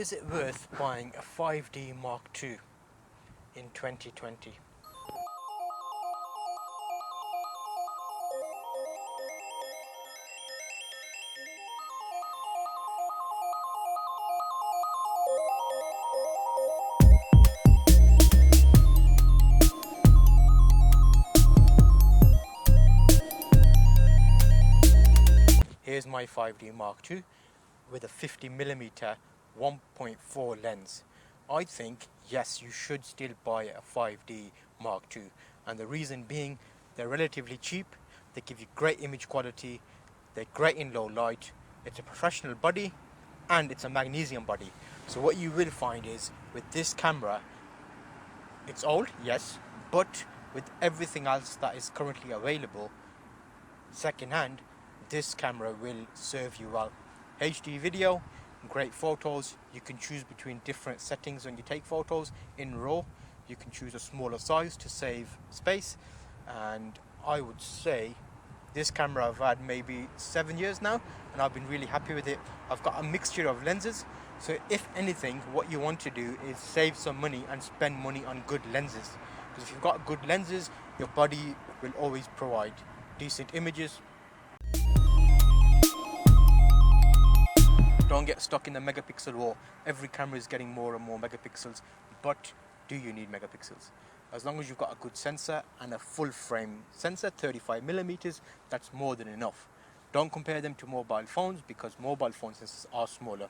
Is it worth buying a 5D Mark II in 2020? Here's my 5D Mark II with a 50mm 1.4 lens. I think, yes, you should still buy a 5D Mark II. And the reason being, they're relatively cheap, they give you great image quality, they're great in low light, it's a professional body, and it's a magnesium body. So what you will find is, with this camera, it's old, yes, but with everything else that is currently available second-hand, this camera will serve you well. HD video, great photos. You can choose between different settings when you take photos. In RAW, you can choose a smaller size to save space. And I would say this camera I've had maybe 7 years now, and I've been really happy with it. I've got a mixture of lenses, so if anything, what you want to do is save some money and spend money on good lenses. Because if you've got good lenses, your body will always provide decent images. Don't get stuck in the megapixel war. Every camera is getting more and more megapixels, but do you need megapixels? As long as you've got a good sensor and a full frame sensor, 35mm, that's more than enough. Don't compare them to mobile phones because mobile phone sensors are smaller.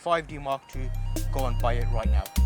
5D Mark II, go and buy it right now.